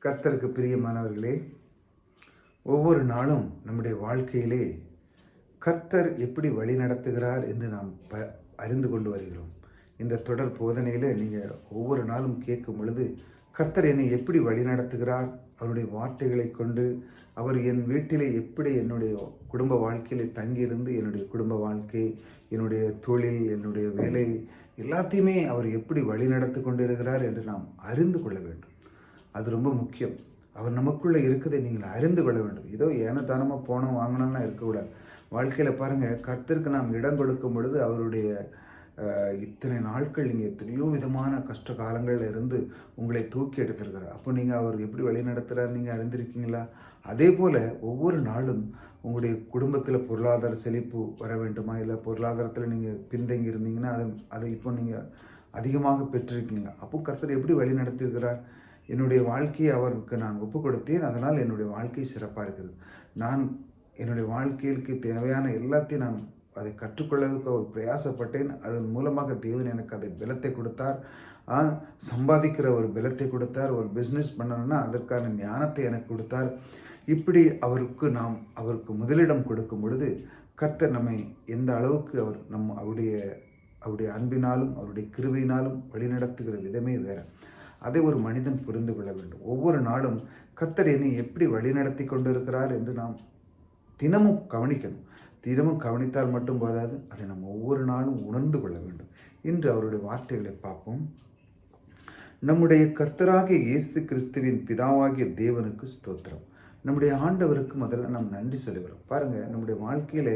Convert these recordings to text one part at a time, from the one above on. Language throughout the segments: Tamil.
கர்த்தருக்கு பிரியமானவர்களே, ஒவ்வொரு நாளும் நம்முடைய வாழ்க்கையிலே கர்த்தர் எப்படி வழி நடத்துகிறார் என்று நாம் அறிந்து கொண்டு வருகிறோம். இந்த தொடர் போதனையில் நீங்கள் ஒவ்வொரு நாளும் கேட்கும் பொழுது, கர்த்தர் என்னை எப்படி வழி நடத்துகிறார், அவருடைய வார்த்தைகளை கொண்டு அவர் என் வீட்டிலே எப்படி என்னுடைய குடும்ப வாழ்க்கையிலே தங்கியிருந்து என்னுடைய குடும்ப வாழ்க்கை, என்னுடைய தொழில், என்னுடைய வேலை எல்லாத்தையுமே அவர் எப்படி வழி நடத்தி கொண்டு இருக்கிறார் என்று நாம் அறிந்து கொள்ள வேண்டும். அது ரொம்ப முக்கியம். அவர் நமக்குள்ளே இருக்கிறதை நீங்கள் அறிந்து கொள்ள வேண்டும். ஏதோ ஏனத்தானமாக போனோம் வாங்கினோம்னா இருக்கக்கூடாது. வாழ்க்கையில் பாருங்கள், கர்த்தருக்கு நாம் இடம் கொடுக்கும் பொழுது அவருடைய இத்தனை நாட்கள் நீங்கள் எத்தனையோ விதமான கஷ்ட காலங்களில் இருந்து உங்களை தூக்கி எடுத்திருக்கிறார். அப்போ நீங்கள் அவர் எப்படி வழி நடத்துகிறார் நீங்கள் அறிந்திருக்கீங்களா? அதே போல் ஒவ்வொரு நாளும் உங்களுடைய குடும்பத்தில் பொருளாதார செழிப்பு வர வேண்டுமா, இல்லை பொருளாதாரத்தில் நீங்கள் பின்தங்கி இருந்தீங்கன்னா அதை இப்போ நீங்கள் அதிகமாக பெற்றிருக்கீங்க. அப்போ கர்த்தர் எப்படி வழி நடத்தியிருக்கிறார்? என்னுடைய வாழ்க்கையை அவருக்கு நான் ஒப்பு கொடுத்தேன், அதனால் என்னுடைய வாழ்க்கை சிறப்பாக இருக்கிறது. நான் என்னுடைய வாழ்க்கைக்கு தேவையான எல்லாத்தையும் நான் அதை கற்றுக்கொள்ளவுக்கு ஒரு பிரயாசப்பட்டேன். அதன் மூலமாக தேவன் எனக்கு அதை பலத்தை கொடுத்தார். சம்பாதிக்கிற ஒரு பலத்தை கொடுத்தார். ஒரு பிஸ்னஸ் பண்ணணும்னா அதற்கான ஞானத்தை எனக்கு கொடுத்தார். இப்படி அவருக்கு முதலிடம் கொடுக்கும் பொழுது கர்த்தர் நம்மை எந்த அளவுக்கு அவருடைய அன்பினாலும் அவருடைய கிருபையினாலும் வழிநடத்துகிற விதமே வேறு. அதை ஒரு மனிதன் புரிந்து கொள்ள வேண்டும். ஒவ்வொரு நாளும் கர்த்தர் என்னை எப்படி வழிநடத்தி கொண்டிருக்கிறார் என்று நாம் தினமும் கவனிக்கணும். தினமும் கவனித்தால் மட்டும் போதாது, அதை நாம் ஒவ்வொரு நாளும் உணர்ந்து கொள்ள வேண்டும். இன்று அவருடைய வார்த்தைகளை பார்ப்போம். நம்முடைய கர்த்தராகிய இயேசு கிறிஸ்துவின் பிதாவாகிய தேவனுக்கு ஸ்தோத்திரம். நம்முடைய ஆண்டவருக்கு முதல்ல நாம் நன்றி சொல்லுகிறோம். பாருங்கள், நம்முடைய வாழ்க்கையில்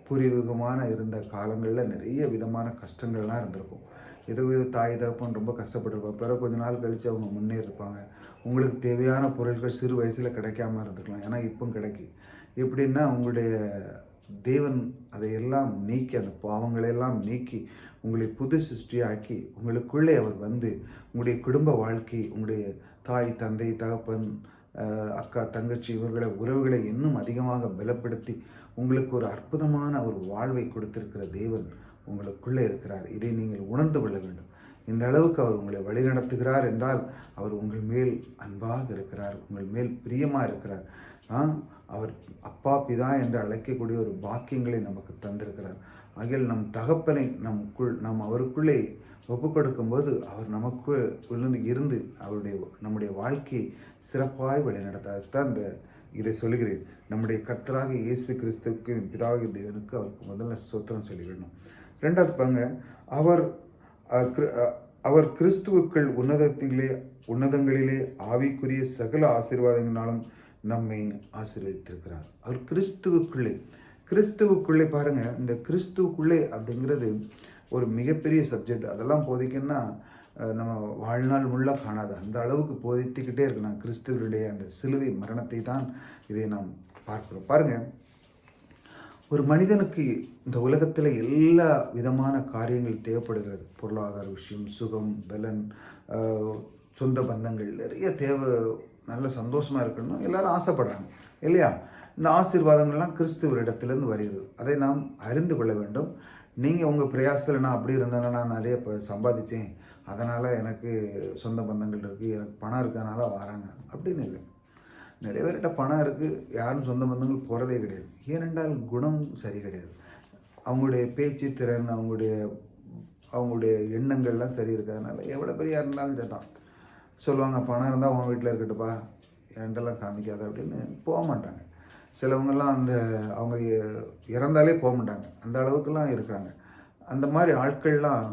பூர்வீகமான இருந்த காலங்களில் நிறைய விதமான கஷ்டங்கள்லாம் இருந்திருக்கும். ஏதோ தாய் தகப்பன் ரொம்ப கஷ்டப்பட்டுருப்பாங்க. பிறகு கொஞ்ச நாள் கழித்து அவங்க முன்னேறிருப்பாங்க. உங்களுக்கு தேவையான பொருட்கள் சிறு வயசில் கிடைக்காம இருந்திருக்கலாம், ஏன்னா இப்போ கிடைக்கும். எப்படின்னா உங்களுடைய தேவன் அதையெல்லாம் நீக்கி, அந்த பாவங்களையெல்லாம் நீக்கி உங்களை புது சிருஷ்டியாக்கி உங்களுக்குள்ளே அவர் வந்து உங்களுடைய குடும்ப வாழ்க்கை, உங்களுடைய தாய் தந்தை தகப்பன் அக்கா தங்கச்சி இவர்களை உறவுகளை இன்னும் அதிகமாக பலப்படுத்தி உங்களுக்கு ஒரு அற்புதமான ஒரு வாழ்வை கொடுத்திருக்கிற தேவன் உங்களுக்குள்ளே இருக்கிறார். இதை நீங்கள் உணர்ந்து கொள்ள வேண்டும். இந்த அளவுக்கு அவர் உங்களை வழிநடத்துகிறார் என்றால் அவர் உங்கள் மேல் அன்பாக இருக்கிறார், உங்கள் மேல் பிரியமாக இருக்கிறார். அவர் அப்பா பிதா என்று அழைக்கக்கூடிய ஒரு பாக்கியங்களை நமக்கு தந்திருக்கிறார். ஆகியால் நம் தகப்பனை நாம் அவருக்குள்ளே ஒப்பு கொடுக்கும்போது அவர் நமக்குள்ளே இருந்து நம்முடைய வாழ்க்கையை சிறப்பாய் வழிநடத்தான் இதை சொல்கிறேன். நம்முடைய கர்த்தராக இயேசு கிறிஸ்துவுக்கு பிதாவாகிய தேவனுக்கு அவருக்கு முதல்ல ஸ்தோத்திரம் சொல்லிவிடணும். ரெண்டாவது பாங்க, அவர் கிறிஸ்துவுக்குள் உன்னதங்களிலே ஆவிக்குரிய சகல ஆசீர்வாதங்களாலும் நம்மை ஆசீர்வதித்திருக்கிறார். அவர் கிறிஸ்துவுக்குள்ளே பாருங்கள், இந்த கிறிஸ்துவுக்குள்ளே அப்படிங்கிறது ஒரு மிகப்பெரிய சப்ஜெக்ட். அதெல்லாம் போதிக்கன்னா நம்ம வாழ்நாள் முள்ளாக காணாது, அந்த அளவுக்கு போதித்துக்கிட்டே இருக்கு. நான் கிறிஸ்துவனுடைய அந்த சிலுவை மரணத்தை தான் இதை நாம் பார்க்கிறோம். பாருங்கள், ஒரு மனிதனுக்கு இந்த உலகத்தில் எல்லா விதமான காரியங்கள் தேவைப்படுகிறது. பொருளாதார விஷயம், சுகம், பலன், சொந்த பந்தங்கள் நிறைய தேவை. நல்ல சந்தோஷமாக இருக்கணும் எல்லாரும் ஆசைப்படுறாங்க இல்லையா? இந்த ஆசீர்வாதங்கள்லாம் கிறிஸ்துவரிடத்திலேருந்து வருகிறது. அதை நாம் அறிந்து கொள்ள வேண்டும். நீங்கள் உங்கள் பிரயாசத்தில் நான் அப்படி இருந்தேன்னா நான் நிறைய சம்பாதிச்சேன், அதனால் எனக்கு சொந்த பந்தங்கள் இருக்குது, எனக்கு பணம் இருக்கிறதுனால வராங்க அப்படின்னு இல்லை. நிறைய பேர்கிட்ட பணம் இருக்குது, யாரும் சொந்த பந்தங்கள் போகிறதே கிடையாது. ஏனென்றால் குணம் சரி கிடையாது. அவங்களுடைய பேச்சு திறன், அவங்களுடைய எண்ணங்கள்லாம் சரி இருக்கிறதுனால எவ்வளோ பெரிய இருந்தாலும் கேட்டான் சொல்லுவாங்க, பணம் இருந்தால் உன் வீட்டில் இருக்கட்டுப்பா, என்கிட்டலாம் காமிக்காத அப்படின்னு போக மாட்டாங்க. சிலவங்கெல்லாம் அவங்க இறந்தாலே போக மாட்டாங்க, அந்த அளவுக்குலாம் இருக்கிறாங்க. அந்த மாதிரி ஆட்கள்லாம்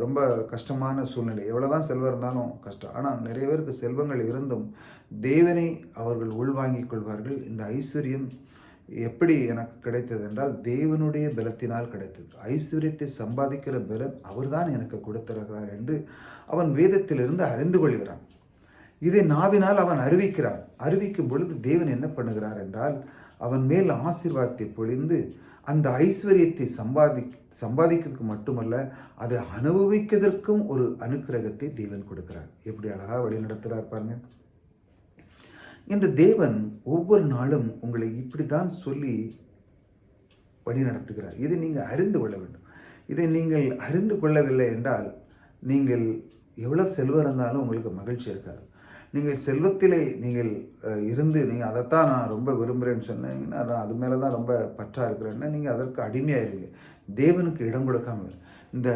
ரொம்ப கஷ்டமான சூழ்நிலை. எவ்வளோ தான் செல்வம் இருந்தாலும் கஷ்டம். ஆனால் நிறைய பேருக்கு செல்வங்கள் இருந்தும் தேவனை அவர்கள் உள்வாங்கிக் கொள்வார்கள். இந்த ஐஸ்வர்யம் எப்படி எனக்கு கிடைத்தது என்றால் தேவனுடைய பலத்தினால் கிடைத்தது. ஐஸ்வர்யத்தை சம்பாதிக்கிற பலன் அவர்தான் எனக்கு கொடுத்திருக்கிறார் என்று அவன் வேதத்திலிருந்து அறிந்து கொள்கிறான். இதை நாவினால் அவன் அறிவிக்கிறான். அறிவிக்கும் பொழுது தேவன் என்ன பண்ணுகிறார் என்றால் அவன் மேல் ஆசீர்வாதத்தை பொழிந்து அந்த ஐஸ்வர்யத்தை சம்பாதிக்கிறதுக்கு மட்டுமல்ல, அதை அனுபவிக்கிறதற்கும் ஒரு அனுக்கிரகத்தை தேவன் கொடுக்கிறார். எப்படி அழகாக வழி நடத்துகிறார் பாருங்க. இன்று தேவன் ஒவ்வொரு நாளும் உங்களை இப்படி தான் சொல்லி வழி நடத்துகிறார். இதை நீங்கள் அறிந்து கொள்ள வேண்டும். இதை நீங்கள் அறிந்து கொள்ளவில்லை என்றால் நீங்கள் எவ்வளோ செல்வம் இருந்தாலும் உங்களுக்கு மகிழ்ச்சி இருக்காது. நீங்கள் செல்வத்திலே நீங்கள் இருந்து நீங்கள் அதைத்தான் நான் ரொம்ப விரும்புகிறேன்னு சொன்னீங்கன்னா, நான் அது மேலே தான் ரொம்ப பற்றா இருக்கிறேன்னா, நீங்கள் அதற்கு அடிமையாயிருங்க. தேவனுக்கு இடம் கொடுக்காம இந்த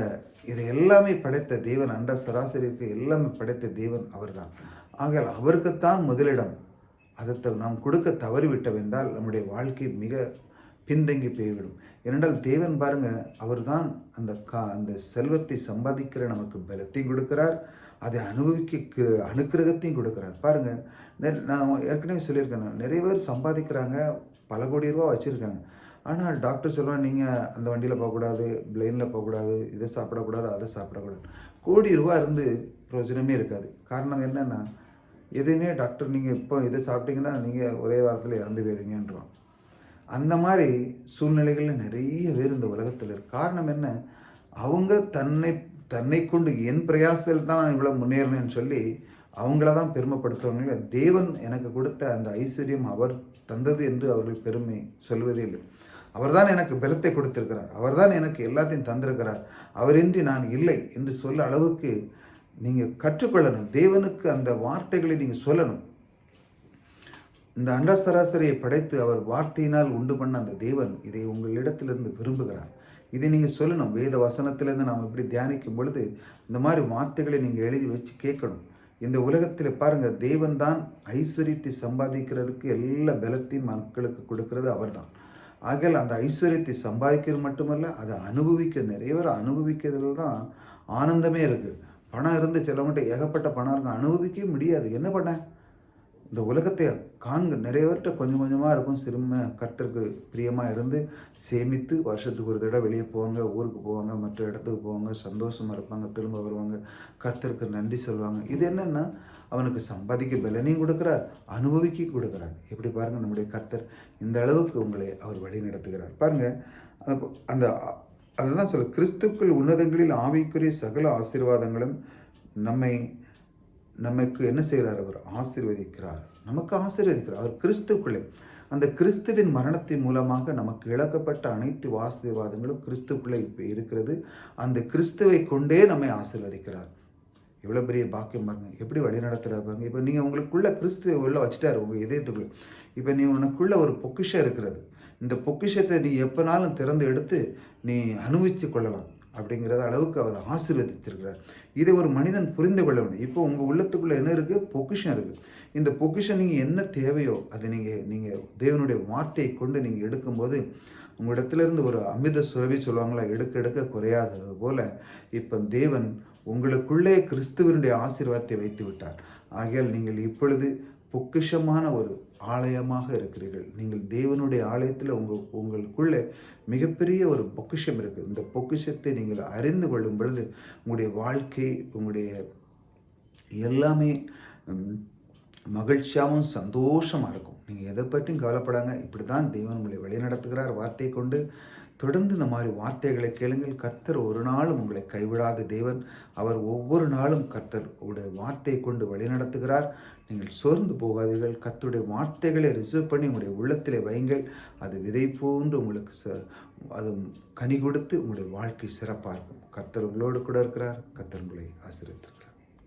இதை எல்லாமே படைத்த தேவன், அண்ட சராசரிக்கு எல்லாமே படைத்த தேவன் அவர்தான். ஆகையால் அவருக்குத்தான் முதலிடம். அதை நாம் கொடுக்க தவறிவிட்டவென்றால் நம்முடைய வாழ்க்கை மிக பின்தங்கி போய்விடும். ஏனென்றால் தேவன் பாருங்க, அவர் தான் அந்த செல்வத்தை சம்பாதிக்கிற நமக்கு பலத்தையும் கொடுக்கிறார், அதை அனுபவிக்க அனுக்கிரகத்தையும் கொடுக்குறார். பாருங்கள், நான் ஏற்கனவே சொல்லியிருக்கேன், நிறைய பேர் சம்பாதிக்கிறாங்க, பல கோடி ரூபா வச்சுருக்காங்க. ஆனால் டாக்டர் சொல்லுவாங்க, நீங்கள் அந்த வண்டியில் போகக்கூடாது, பிளெயினில் போகக்கூடாது, இதை சாப்பிடக்கூடாது, அதை சாப்பிடக்கூடாது. கோடி ரூபா இருந்து பிரயோஜனமே இருக்காது. காரணம் என்னென்னா, எதுவுமே டாக்டர் நீங்கள் இப்போ இதை சாப்பிட்டீங்கன்னா நீங்கள் ஒரே வாரத்தில் இறந்து போயிருங்கன்றோம். அந்த மாதிரி சூழ்நிலைகளில் நிறைய பேர் இந்த உலகத்தில் இருக்கு. காரணம் என்ன? அவங்க தன்னை கொண்டு என் பிரயாசத்தில் தான் நான் இவ்வளோ முன்னேறினேன்னு சொல்லி அவங்கள தான் பெருமைப்படுத்துவாங்க. தேவன் எனக்கு கொடுத்த அந்த ஐஸ்வர்யம் அவர் தந்தது என்று அவர்கள் பெருமை சொல்வதே இல்லை. அவர்தான் எனக்கு பலத்தை கொடுத்திருக்கிறார், அவர்தான் எனக்கு எல்லாத்தையும் தந்திருக்கிறார், அவரின்றி நான் இல்லை என்று சொல்ல அளவுக்கு நீங்கள் கற்றுக்கொள்ளணும். தேவனுக்கு அந்த வார்த்தைகளை நீங்கள் சொல்லணும். இந்த அண்ட சராசரியை படைத்து அவர் வார்த்தையினால் உண்டு பண்ண அந்த தேவன் இதை உங்களிடத்திலிருந்து விரும்புகிறார். இதை நீங்கள் சொல்லணும். வேத வசனத்திலேருந்து நாம் இப்படி தியானிக்கும் பொழுது இந்த மாதிரி வார்த்தைகளை நீங்கள் எழுதி வச்சு கேட்கணும். இந்த உலகத்தில் பாருங்கள், தேவன் தான் ஐஸ்வர்யத்தை சம்பாதிக்கிறதுக்கு எல்லா பலத்தையும் மக்களுக்கு கொடுக்கறது அவர் தான். ஆகையால் அந்த ஐஸ்வர்யத்தை சம்பாதிக்கிறது மட்டுமல்ல, அதை அனுபவிக்க நிறைய பேர் அனுபவிக்கிறதுல தான் ஆனந்தமே இருக்குது. பணம் இருந்து சிலவங்கிட்ட ஏகப்பட்ட பணம் இருக்கும், அனுபவிக்கவே முடியாது. என்ன பண்ண? இந்த உலகத்தை நிறைய பேர்கிட்ட கொஞ்சம் கொஞ்சமாக இருக்கும். சிறுமை கர்த்தருக்கு பிரியமாக இருந்து சேமித்து வருஷத்துக்கு ஒரு தடவை வெளியே போவாங்க, ஊருக்கு போவாங்க, மற்ற இடத்துக்கு போவாங்க, சந்தோஷமாக இருப்பாங்க, திரும்ப வருவாங்க, கர்த்தருக்கு நன்றி சொல்லுவாங்க. இது என்னென்னா, அவனுக்கு சம்பாதிக்க பலனையும் கொடுக்குறார், அனுபவிக்க கொடுக்குறார். எப்படி பாருங்கள், நம்முடைய கர்த்தர் இந்த அளவுக்கு உங்களை அவர் வழி நடத்துகிறார். பாருங்கள், அதுதான் சொல்ல, கிறிஸ்துக்குள் உன்னதங்களில் ஆவிக்குரிய சகல ஆசீர்வாதங்களும் நமக்கு என்ன செய்கிறார்? அவர் ஆசீர்வதிக்கிறார், நமக்கு ஆசீர்வதிக்கிறார். அவர் கிறிஸ்துக்குள்ளே, அந்த கிறிஸ்துவின் மரணத்தின் மூலமாக நமக்கு இழக்கப்பட்ட அனைத்து ஆசீர்வாதங்களும் கிறிஸ்துக்குள்ளே இப்போ இருக்கிறது. அந்த கிறிஸ்துவை கொண்டே நம்மை ஆசீர்வதிக்கிறார். எவ்வளோ பெரிய பாக்கியம் பாருங்க, எப்படி வழி நடத்துகிறார் பாருங்க. இப்போ நீங்கள் உங்களுக்குள்ள கிறிஸ்துவை உள்ள வச்சுட்டார் உங்கள் இதயத்துக்குள்ள. இப்போ நீ உனக்குள்ள ஒரு பொக்கிஷம் இருக்கிறது. இந்த பொக்கிஷத்தை நீ எப்போனாலும் திறந்து எடுத்து நீ அனுபவித்து கொள்ளலாம் அப்படிங்கிறத அளவுக்கு அவர் ஆசீர்வதித்திருக்கிறார். இதை ஒரு மனிதன் புரிந்து கொள்ள வேண்டும். இப்போ உங்கள் உள்ளத்துக்குள்ளே என்ன இருக்குது? பொக்கிஷம் இருக்குது. இந்த பொக்கிஷம் நீங்கள் என்ன தேவையோ அதை நீங்கள் தேவனுடைய வார்த்தையை கொண்டு நீங்கள் எடுக்கும்போது உங்களிடத்துலேருந்து ஒரு அமிர்த சுரவி சொல்லுவாங்களா, எடுக்க எடுக்க குறையாதது போல் இப்போ தேவன் உங்களுக்குள்ளே கிறிஸ்துவனுடைய ஆசீர்வாதத்தை வைத்து விட்டார். ஆகையால் நீங்கள் இப்பொழுது பொக்கிஷமான ஒரு ஆலயமாக இருக்கிறீர்கள். நீங்கள் தேவனுடைய ஆலயத்தில் உங்களுக்குள்ளே மிகப்பெரிய ஒரு பொக்கிஷம் இருக்குது. இந்த பொக்கிஷத்தை நீங்கள் அறிந்து கொள்ளும் பொழுது உங்களுடைய வாழ்க்கை, உங்களுடைய எல்லாமே மகிழ்ச்சியாகவும் சந்தோஷமாக இருக்கும். நீங்கள் எதை பற்றியும் கவலைப்படாங்க. இப்படி தான் தேவன் உங்களை வழிநடத்துகிறார் வார்த்தையை கொண்டு. தொடர்ந்து இந்த மாதிரி வார்த்தைகளை கேளுங்கள். கர்த்தர் ஒரு நாளும் உங்களை கைவிடாத தேவன். அவர் ஒவ்வொரு நாளும் கர்த்தர் உடைய வார்த்தையை கொண்டு வழிநடத்துகிறார். நீங்கள் சோர்ந்து போகாதீர்கள். கர்த்தருடைய வார்த்தைகளை ரிசீவ் பண்ணி உங்களுடைய உள்ளத்திலே வையுங்கள். அது விதை போன்று உங்களுக்கு அது கனி கொடுத்து உங்களுடைய வாழ்க்கை சிறப்பாக இருக்கும். கர்த்தர் உங்களோடு கூட இருக்கிறார். கர்த்தர் உங்களை ஆசீர்வதிக்கிறார்.